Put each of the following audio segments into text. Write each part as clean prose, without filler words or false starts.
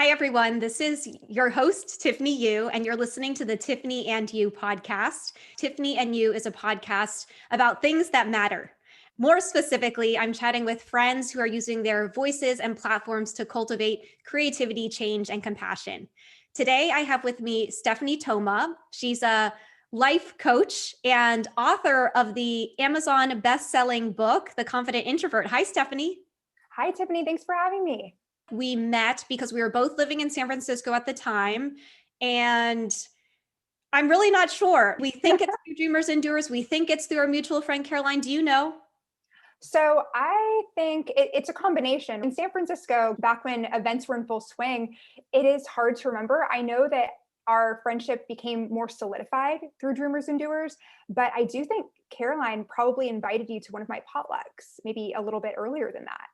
Hi, everyone. This is your host, Tiffany Yu, and you're listening to the Tiffany and You podcast. Tiffany and You is a podcast about things that matter. More specifically, I'm chatting with friends who are using their voices and platforms to cultivate creativity, change, and compassion. Today, I have with me Stephanie Thoma. She's a life coach and author of the Amazon best-selling book, The Confident Introvert. Hi, Stephanie. Hi, Tiffany. Thanks for having me. We met because we were both living in San Francisco at the time. And I'm really not sure. We think it's through Dreamers and Doers. We think it's through our mutual friend, Caroline. Do you know? So I think it's a combination. In San Francisco, back when events were in full swing, it is hard to remember. I know that our friendship became more solidified through Dreamers and Doers, but I do think Caroline probably invited you to one of my potlucks, maybe a little bit earlier than that.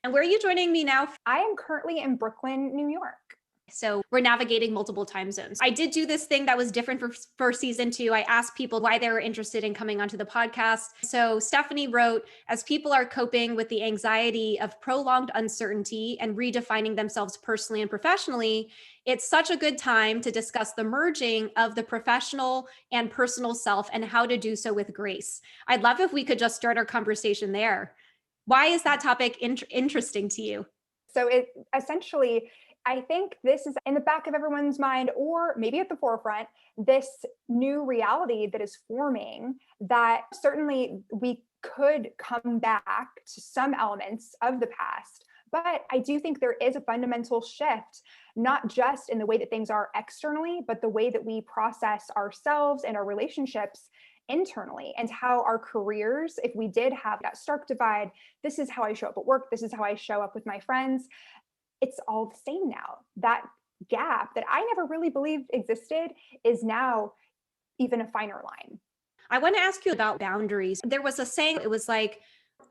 And where are you joining me now? I am currently in Brooklyn, New York. So we're navigating multiple time zones. I did do this thing that was different for season 2. I asked people why they were interested in coming onto the podcast. So Stephanie wrote, as people are coping with the anxiety of prolonged uncertainty and redefining themselves personally and professionally, it's such a good time to discuss the merging of the professional and personal self and how to do so with grace. I'd love if we could just start our conversation there. Why is that topic interesting to you? So it essentially, I think this is in the back of everyone's mind, or maybe at the forefront, this new reality that is forming that certainly we could come back to some elements of the past. But I do think there is a fundamental shift, not just in the way that things are externally, but the way that we process ourselves and our relationships internally, and how our careers, if we did have that stark divide, this is how I show up at work, this is how I show up with my friends, it's all the same now. That gap that I never really believed existed is now even a finer line. I want to ask you about boundaries. There was a saying, it was like,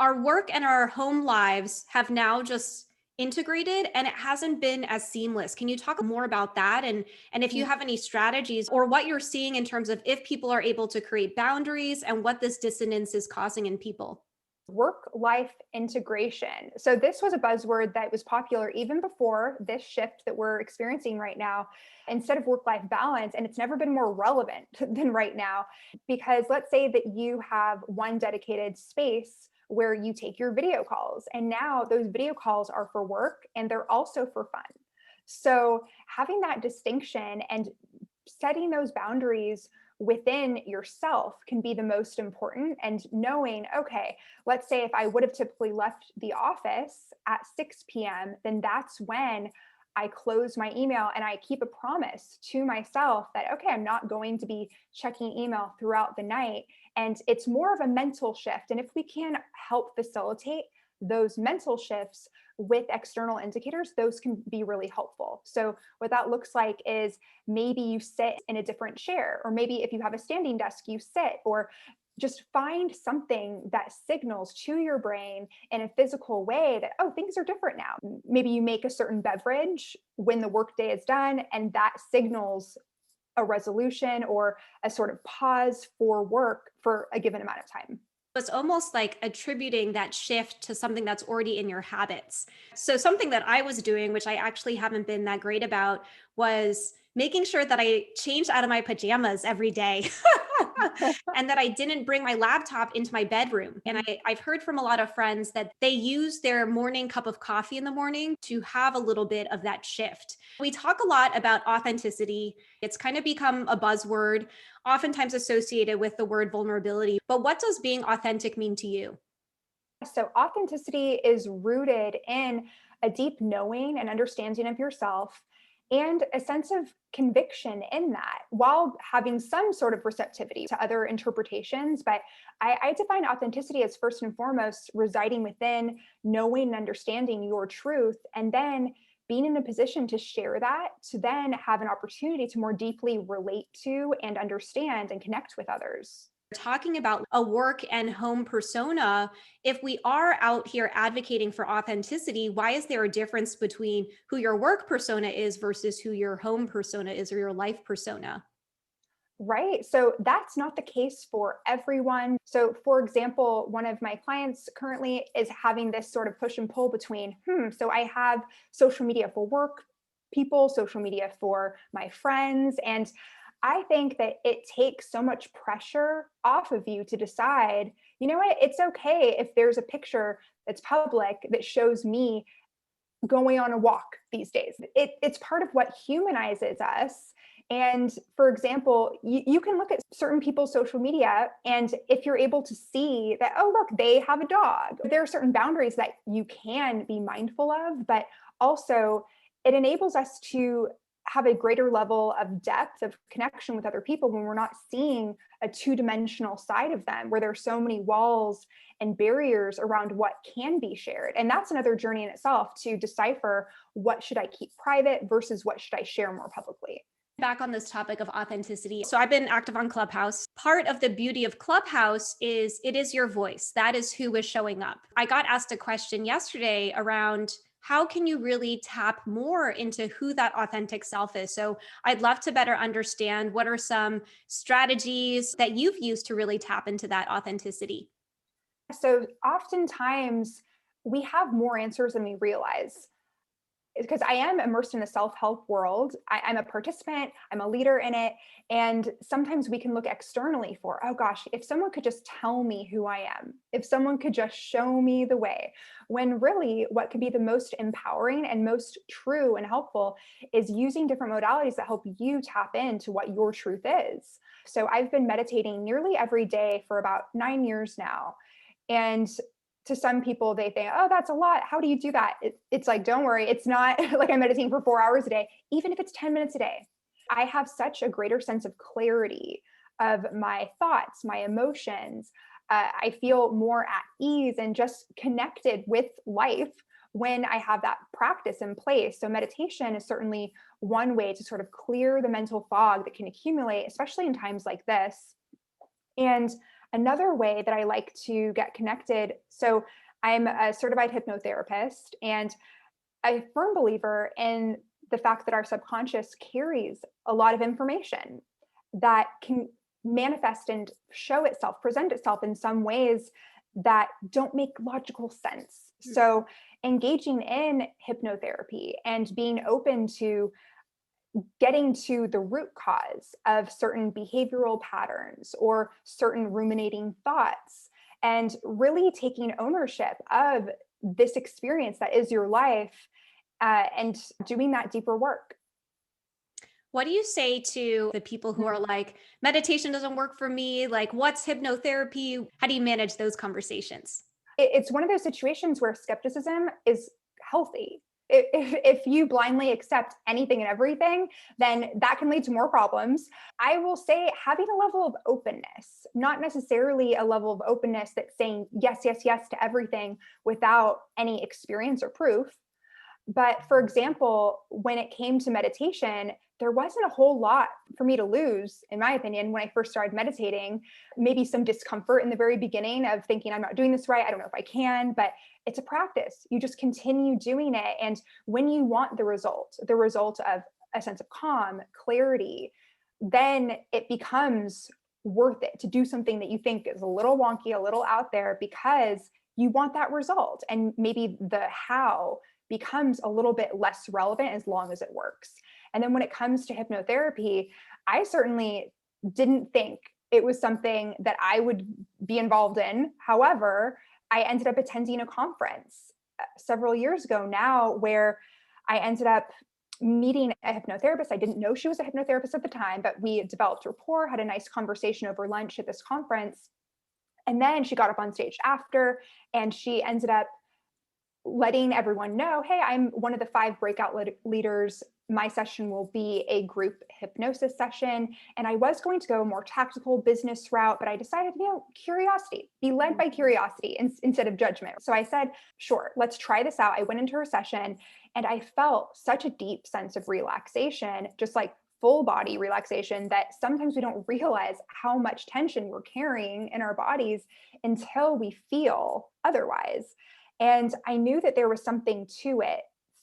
our work and our home lives have now just integrated and it hasn't been as seamless. Can you talk more about that? And if you have any strategies or what you're seeing in terms of if people are able to create boundaries and what this dissonance is causing in people? Work-life integration. So this was a buzzword that was popular even before this shift that we're experiencing right now, instead of work-life balance. And it's never been more relevant than right now, because let's say that you have one dedicated space where you take your video calls, and now those video calls are for work and they're also for fun. So having that distinction and setting those boundaries within yourself can be the most important. And knowing, okay, let's say if I would have typically left the office at 6 p.m., then that's when I close my email and I keep a promise to myself that, okay, I'm not going to be checking email throughout the night. And it's more of a mental shift. And if we can help facilitate those mental shifts with external indicators, those can be really helpful. So what that looks like is maybe you sit in a different chair, or maybe if you have a standing desk, you sit, or just find something that signals to your brain in a physical way that, oh, things are different now. Maybe you make a certain beverage when the workday is done, and that signals a resolution or a sort of pause for work for a given amount of time. It's almost like attributing that shift to something that's already in your habits. So something that I was doing, which I actually haven't been that great about, was making sure that I changed out of my pajamas every day and that I didn't bring my laptop into my bedroom. And I've heard from a lot of friends that they use their morning cup of coffee in the morning to have a little bit of that shift. We talk a lot about authenticity. It's kind of become a buzzword, oftentimes associated with the word vulnerability. But what does being authentic mean to you? So authenticity is rooted in a deep knowing and understanding of yourself, and a sense of conviction in that, while having some sort of receptivity to other interpretations. But I define authenticity as first and foremost residing within, knowing and understanding your truth, and then being in a position to share that, to then have an opportunity to more deeply relate to and understand and connect with others. Talking about a work and home persona, if we are out here advocating for authenticity, why is there a difference between who your work persona is versus who your home persona is or your life persona? Right. So that's not the case for everyone. So, for example, one of my clients currently is having this sort of push and pull between, so I have social media for work people, social media for my friends. And I think that it takes so much pressure off of you to decide, you know what, it's okay if there's a picture that's public that shows me going on a walk these days. It's part of what humanizes us. And for example, you can look at certain people's social media, and if you're able to see that, oh, look, they have a dog, there are certain boundaries that you can be mindful of, but also it enables us to have a greater level of depth of connection with other people when we're not seeing a two-dimensional side of them where there's so many walls and barriers around what can be shared. And that's another journey in itself, to decipher what should I keep private versus what should I share more publicly. Back on this topic of authenticity. So I've been active on Clubhouse. Part of the beauty of Clubhouse is it is your voice. That is who is showing up. I got asked a question yesterday around how can you really tap more into who that authentic self is? So I'd love to better understand what are some strategies that you've used to really tap into that authenticity. So oftentimes we have more answers than we realize, because I am immersed in the self-help world. I'm a participant, I'm a leader in it. And sometimes we can look externally for, oh gosh, if someone could just tell me who I am, if someone could just show me the way, when really what can be the most empowering and most true and helpful is using different modalities that help you tap into what your truth is. So I've been meditating nearly every day for about 9 years now. And to some people, they think, oh, that's a lot. How do you do that? It's like, don't worry. It's not like I'm meditating for 4 hours a day, even if it's 10 minutes a day. I have such a greater sense of clarity of my thoughts, my emotions. I feel more at ease and just connected with life when I have that practice in place. So meditation is certainly one way to sort of clear the mental fog that can accumulate, especially in times like this. And another way that I like to get connected, so I'm a certified hypnotherapist, and I'm a firm believer in the fact that our subconscious carries a lot of information that can manifest and show itself, present itself in some ways that don't make logical sense. So engaging in hypnotherapy and being open to getting to the root cause of certain behavioral patterns or certain ruminating thoughts, and really taking ownership of this experience that is your life, and doing that deeper work. What do you say to the people who are like, meditation doesn't work for me? Like, what's hypnotherapy? How do you manage those conversations? It's one of those situations where skepticism is healthy. If you blindly accept anything and everything, then that can lead to more problems. I will say having a level of openness, not necessarily a level of openness that's saying yes, yes, yes to everything without any experience or proof. But for example, when it came to meditation, there wasn't a whole lot for me to lose, in my opinion, when I first started meditating. Maybe some discomfort in the very beginning of thinking, I'm not doing this right. I don't know if I can, but it's a practice. You just continue doing it. And when you want the result of a sense of calm, clarity, then it becomes worth it to do something that you think is a little wonky, a little out there, because you want that result. And maybe the how becomes a little bit less relevant as long as it works. And then when it comes to hypnotherapy, I certainly didn't think it was something that I would be involved in. However, I ended up attending a conference several years ago now where I ended up meeting a hypnotherapist. I didn't know she was a hypnotherapist at the time, but we developed rapport, had a nice conversation over lunch at this conference. And then she got up on stage after, and she ended up letting everyone know, hey, I'm one of the 5 breakout leaders. My session will be a group hypnosis session. And I was going to go a more tactical business route, but I decided, curiosity, be led by curiosity instead of judgment. So I said, sure, let's try this out. I went into her session and I felt such a deep sense of relaxation, just like full body relaxation, that sometimes we don't realize how much tension we're carrying in our bodies until we feel otherwise. And I knew that there was something to it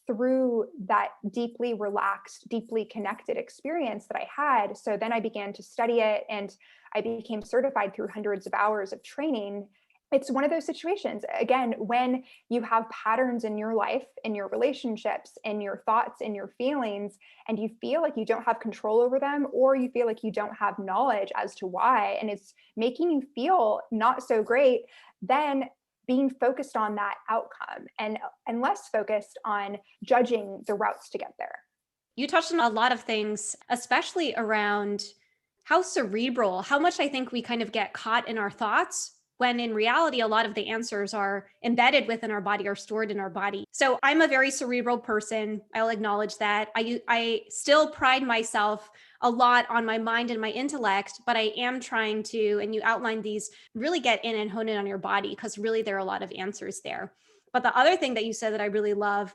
through that deeply relaxed, deeply connected experience that I had. So then I began to study it and I became certified through hundreds of hours of training. It's one of those situations, again, when you have patterns in your life, in your relationships, in your thoughts, in your feelings, and you feel like you don't have control over them, or you feel like you don't have knowledge as to why, and it's making you feel not so great, then being focused on that outcome and less focused on judging the routes to get there. You touched on a lot of things, especially around how cerebral, how much I think we kind of get caught in our thoughts when in reality, a lot of the answers are embedded within our body, are stored in our body. So I'm a very cerebral person. I'll acknowledge that. I still pride myself a lot on my mind and my intellect, but I am trying to, and you outlined these, really get in and hone in on your body because really there are a lot of answers there. But the other thing that you said that I really love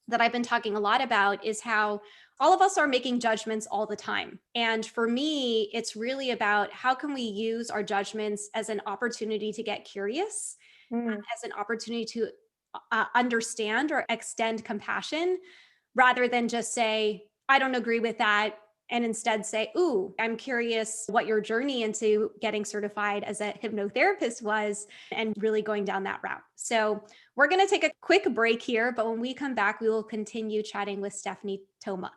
that I've been talking a lot about is how all of us are making judgments all the time. And for me, it's really about how can we use our judgments as an opportunity to get curious, Mm. as an opportunity to understand or extend compassion, rather than just say, I don't agree with that. And instead say, ooh, I'm curious what your journey into getting certified as a hypnotherapist was, and really going down that route. So we're going to take a quick break here, but when we come back, we will continue chatting with Stephanie Thoma.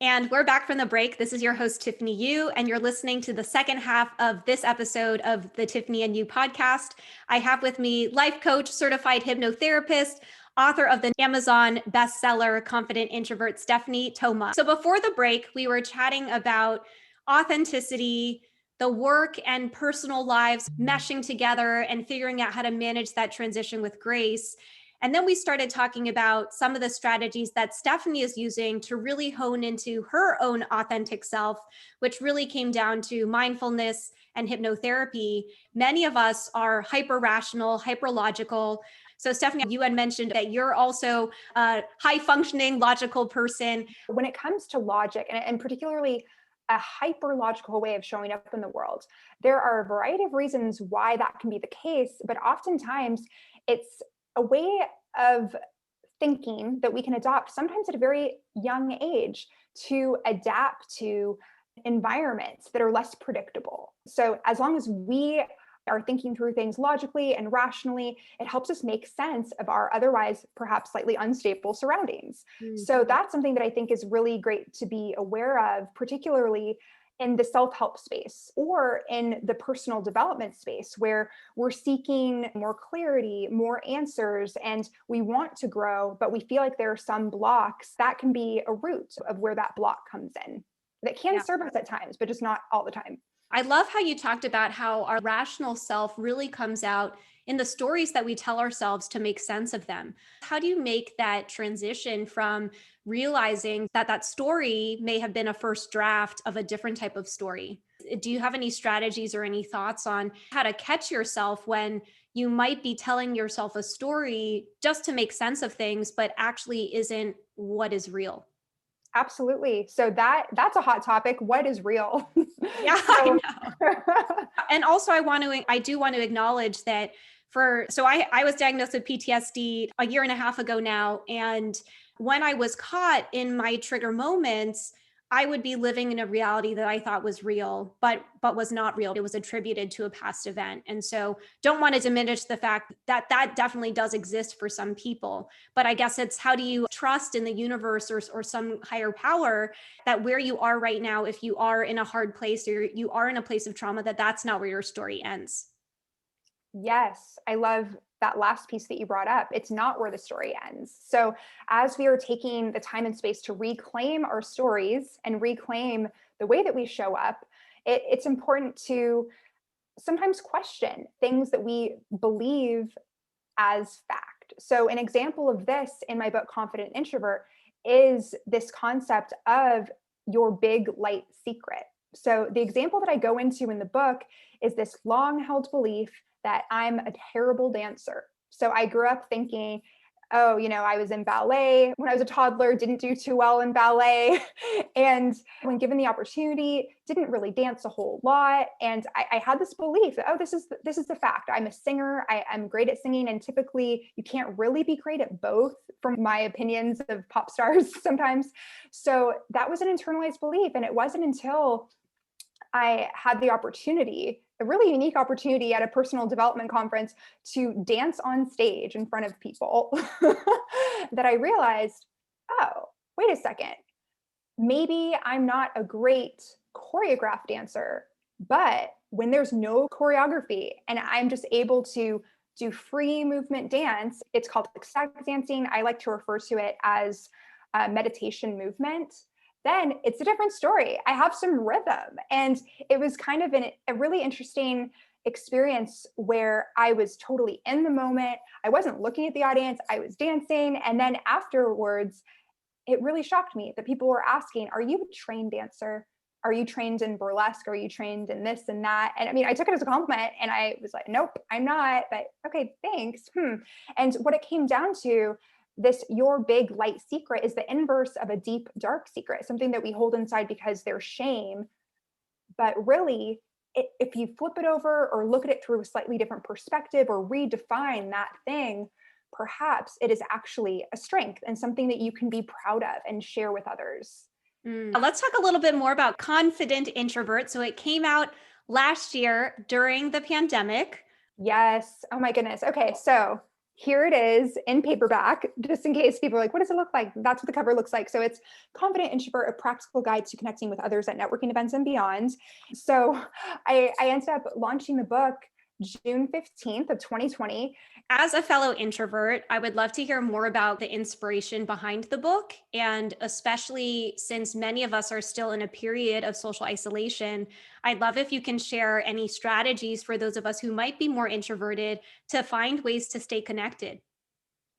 And we're back from the break. This is your host, Tiffany Yu, and you're listening to the second half of this episode of the Tiffany and You podcast. I have with me life coach, certified hypnotherapist, author of the Amazon bestseller, Confident Introvert, Stephanie Thoma. So before the break, we were chatting about authenticity, the work and personal lives meshing together and figuring out how to manage that transition with grace. And then we started talking about some of the strategies that Stephanie is using to really hone into her own authentic self, which really came down to mindfulness and hypnotherapy. Many of us are hyper rational, hyperlogical. So Stephanie, you had mentioned that you're also a high functioning logical person. When it comes to logic, and particularly a hyper logical way of showing up in the world, there are a variety of reasons why that can be the case, but oftentimes it's a way of thinking that we can adopt, sometimes at a very young age, to adapt to environments that are less predictable. So as long as we are thinking through things logically and rationally, it helps us make sense of our otherwise perhaps slightly unstable surroundings. Mm-hmm. So that's something that I think is really great to be aware of, particularly in the self-help space or in the personal development space, where we're seeking more clarity, more answers, and we want to grow, but we feel like there are some blocks. That can be a root of where that block comes in. That can serve us at times, but just not all the time. I love how you talked about how our rational self really comes out in the stories that we tell ourselves to make sense of them. How do you make that transition from realizing that that story may have been a first draft of a different type of story? Do you have any strategies or any thoughts on how to catch yourself when you might be telling yourself a story just to make sense of things, but actually isn't what is real? Absolutely. So that's a hot topic. What is real? Yeah, I know. And also I do want to acknowledge that I was diagnosed with PTSD a year and a half ago now. And when I was caught in my trigger moments, I would be living in a reality that I thought was real, but was not real. It was attributed to a past event. And so don't want to diminish the fact that that definitely does exist for some people. But I guess it's how do you trust in the universe or some higher power that where you are right now, if you are in a hard place or you are in a place of trauma, that's not where your story ends. Yes, I love that last piece that you brought up. It's not where the story ends. So, as we are taking the time and space to reclaim our stories and reclaim the way that we show up, it's important to sometimes question things that we believe as fact. So, an example of this in my book, Confident Introvert, is this concept of your big light secret. So, the example that I go into in the book is this long held belief that I'm a terrible dancer. So I grew up thinking oh, I was in ballet when I was a toddler, didn't do too well in ballet. And when given the opportunity, didn't really dance a whole lot. And I had this belief that, oh, this is the fact. I'm a singer. I'm great at singing. And typically you can't really be great at both, from my opinions of pop stars sometimes. So that was an internalized belief. And it wasn't until I had the opportunity, a really unique opportunity at a personal development conference, to dance on stage in front of people that I realized, oh, wait a second. Maybe I'm not a great choreographed dancer, but when there's no choreography and I'm just able to do free movement dance, it's called ecstatic dancing. I like to refer to it as meditation movement. Then it's a different story. I have some rhythm. And it was kind of a really interesting experience where I was totally in the moment. I wasn't looking at the audience, I was dancing. And then afterwards, it really shocked me that people were asking, are you a trained dancer? Are you trained in burlesque? Are you trained in this and that? And I mean, I took it as a compliment and I was like, nope, I'm not, but okay, thanks. And what it came down to, this your big light secret, is the inverse of a deep dark secret, something that we hold inside because there's shame. But really, if you flip it over or look at it through a slightly different perspective or redefine that thing, perhaps it is actually a strength and something that you can be proud of and share with others. Let's talk a little bit more about Confident Introvert. So it came out last year during the pandemic. Yes. Oh my goodness. Okay. So here it is in paperback, just in case people are like, what does it look like? That's what the cover looks like. So it's Confident Introvert, a practical guide to connecting with others at networking events and beyond. So I ended up launching the book June 15th of 2020. As a fellow introvert, I would love to hear more about the inspiration behind the book. And especially since many of us are still in a period of social isolation, I'd love if you can share any strategies for those of us who might be more introverted to find ways to stay connected.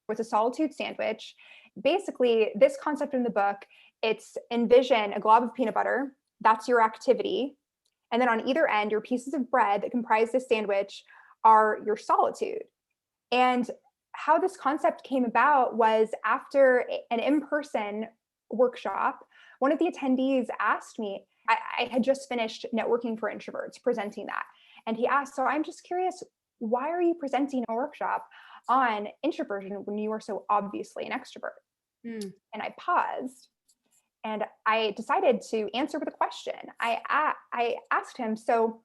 With a solitude sandwich. Basically, this concept in the book, it's envision a glob of peanut butter. That's your activity. And then on either end, your pieces of bread that comprise this sandwich are your solitude. And how this concept came about was after an in-person workshop, one of the attendees asked me, I had just finished networking for introverts, presenting that. And he asked, so I'm just curious, why are you presenting a workshop on introversion when you are so obviously an extrovert? And I paused and I decided to answer with a question. I asked him, so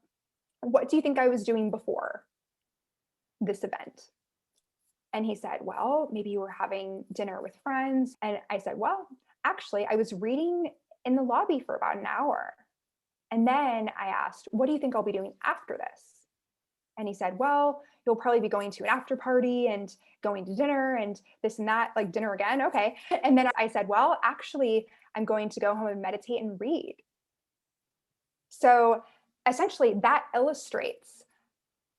what do you think I was doing before this event? And he said, well, maybe you were having dinner with friends. And I said, well, actually, I was reading in the lobby for about an hour. And then I asked, what do you think I'll be doing after this? And he said, well, you'll probably be going to an after party and going to dinner and this and that, like dinner again. Okay. And then I said, well, actually, I'm going to go home and meditate and read. So essentially, that illustrates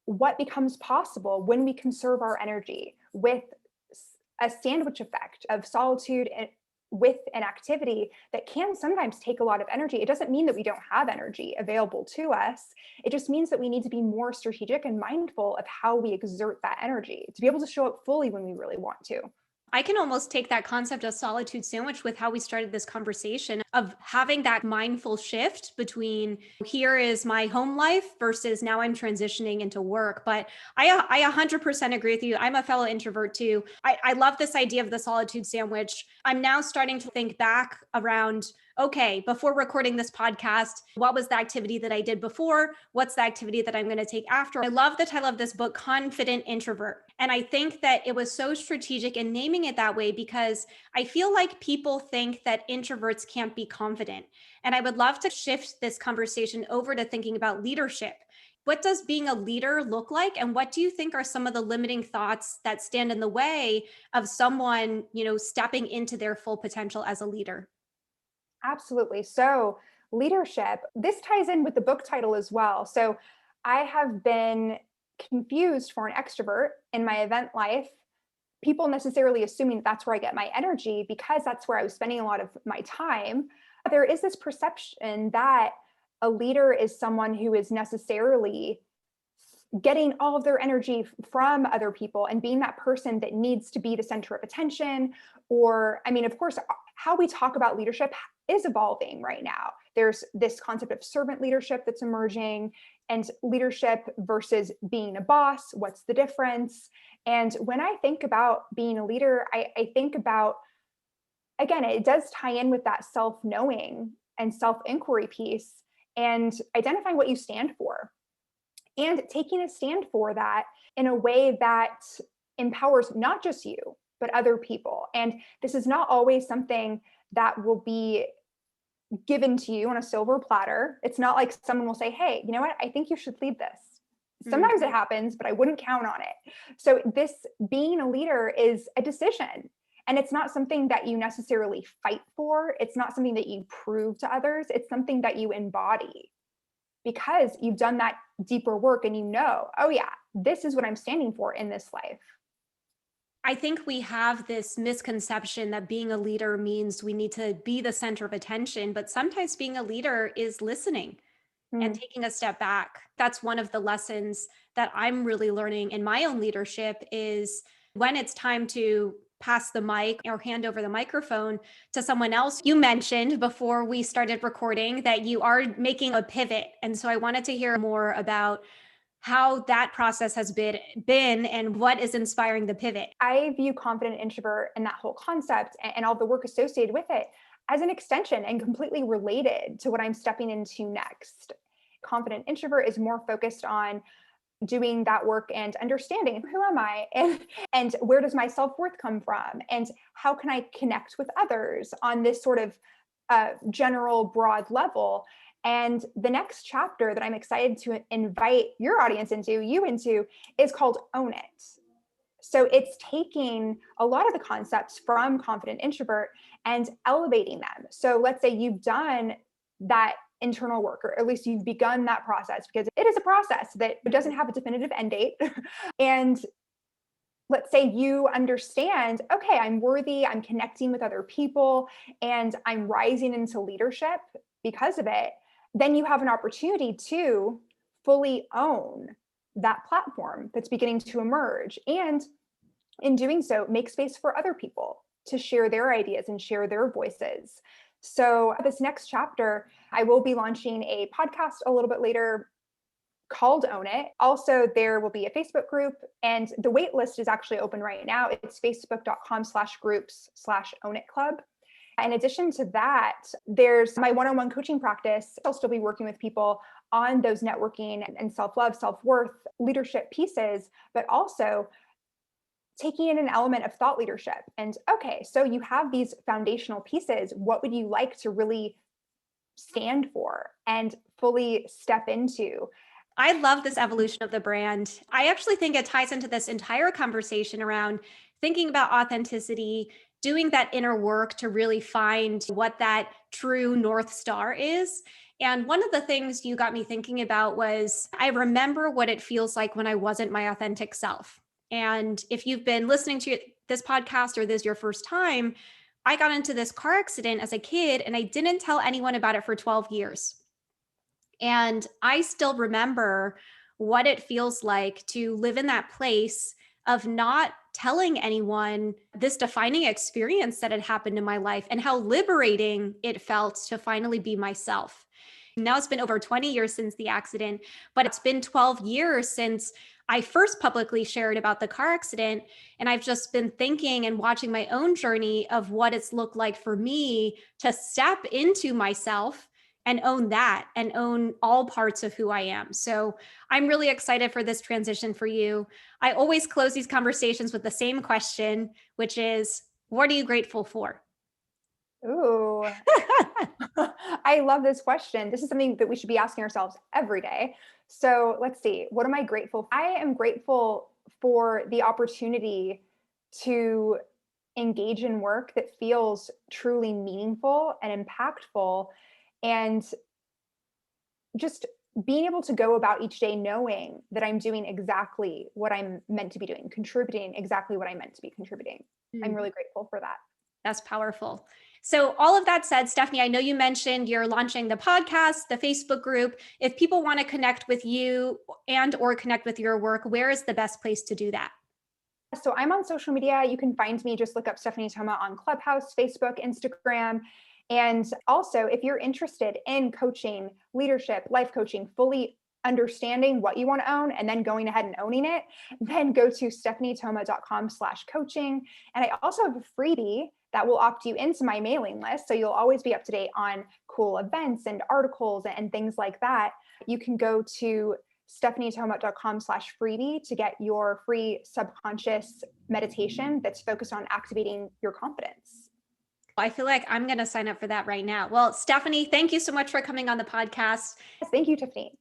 what becomes possible when we conserve our energy with a sandwich effect of solitude and with an activity that can sometimes take a lot of energy. It doesn't mean that we don't have energy available to us. It just means that we need to be more strategic and mindful of how we exert that energy to be able to show up fully when we really want to. I can almost take that concept of solitude sandwich with how we started this conversation of having that mindful shift between here is my home life versus now I'm transitioning into work. But I 100% agree with you. I'm a fellow introvert too. I love this idea of the solitude sandwich. I'm now starting to think back around, okay, before recording this podcast, what was the activity that I did before? What's the activity that I'm going to take after? I love the title of this book, Confident Introvert. And I think that it was so strategic in naming it that way because I feel like people think that introverts can't be confident. And I would love to shift this conversation over to thinking about leadership. What does being a leader look like? And what do you think are some of the limiting thoughts that stand in the way of someone, stepping into their full potential as a leader? Absolutely. So, leadership, this ties in with the book title as well. So, I have been confused for an extrovert in my event life, people necessarily assuming that's where I get my energy because that's where I was spending a lot of my time. There is this perception that a leader is someone who is necessarily getting all of their energy from other people and being that person that needs to be the center of attention. Or, I mean, of course, how we talk about leadership is evolving right now. There's this concept of servant leadership that's emerging, and leadership versus being a boss. What's the difference? And when I think about being a leader, I think about, again, it does tie in with that self-knowing and self-inquiry piece, and identifying what you stand for and taking a stand for that in a way that empowers not just you, but other people. And this is not always something that will be given to you on a silver platter. It's not like someone will say, hey, you know what? I think you should lead this. Sometimes it happens, but I wouldn't count on it. So this being a leader is a decision. And it's not something that you necessarily fight for. It's not something that you prove to others. It's something that you embody because you've done that deeper work and you know, oh yeah, this is what I'm standing for in this life. I think we have this misconception that being a leader means we need to be the center of attention, but sometimes being a leader is listening and taking a step back. That's one of the lessons that I'm really learning in my own leadership is when it's time to pass the mic or hand over the microphone to someone else. You mentioned before we started recording that you are making a pivot. And so I wanted to hear more about how that process has been and what is inspiring the pivot. I view confident introvert and that whole concept and all the work associated with it as an extension and completely related to what I'm stepping into next. Confident introvert is more focused on doing that work and understanding who am I and where does my self-worth come from and how can I connect with others on this sort of general broad level. And the next chapter that I'm excited to invite your audience into, you into, is called Own It. So it's taking a lot of the concepts from confident introvert and elevating them. So let's say you've done that internal work, or at least you've begun that process, because it is a process that doesn't have a definitive end date. And let's say you understand, okay, I'm worthy, I'm connecting with other people, and I'm rising into leadership because of it. Then you have an opportunity to fully own that platform that's beginning to emerge. And in doing so, make space for other people to share their ideas and share their voices. So this next chapter, I will be launching a podcast a little bit later called Own It. Also, there will be a Facebook group, and the wait list is actually open right now. It's facebook.com/groups/Own It Club. In addition to that, there's my one-on-one coaching practice. I'll still be working with people on those networking and self-love, self-worth, leadership pieces, but also taking in an element of thought leadership. And okay, so you have these foundational pieces. What would you like to really stand for and fully step into? I love this evolution of the brand. I actually think it ties into this entire conversation around thinking about authenticity, doing that inner work to really find what that true North Star is. And one of the things you got me thinking about was I remember what it feels like when I wasn't my authentic self. And if you've been listening to this podcast or this is your first time, I got into this car accident as a kid and I didn't tell anyone about it for 12 years. And I still remember what it feels like to live in that place of not telling anyone this defining experience that had happened in my life and how liberating it felt to finally be myself. Now it's been over 20 years since the accident, but it's been 12 years since I first publicly shared about the car accident. And I've just been thinking and watching my own journey of what it's looked like for me to step into myself and own that and own all parts of who I am. So I'm really excited for this transition for you. I always close these conversations with the same question, which is, what are you grateful for? Ooh, I love this question. This is something that we should be asking ourselves every day. So let's see, what am I grateful for? I am grateful for the opportunity to engage in work that feels truly meaningful and impactful, and just being able to go about each day knowing that I'm doing exactly what I'm meant to be doing, contributing exactly what I'm meant to be contributing. I'm really grateful for that. That's powerful. So all of that said, Stephanie, I know you mentioned you're launching the podcast, the Facebook group. If people want to connect with you and or connect with your work, where is the best place to do that? So I'm on social media. You can find me, just look up Stephanie Thoma on Clubhouse, Facebook, Instagram. And also, if you're interested in coaching, leadership, life coaching, fully understanding what you want to own and then going ahead and owning it, then go to stephaniethoma.com/coaching. And I also have a freebie that will opt you into my mailing list. So you'll always be up to date on cool events and articles and things like that. You can go to stephaniethoma.com/freebie to get your free subconscious meditation that's focused on activating your confidence. I feel like I'm going to sign up for that right now. Well, Stephanie, thank you so much for coming on the podcast. Yes, thank you, Tiffany.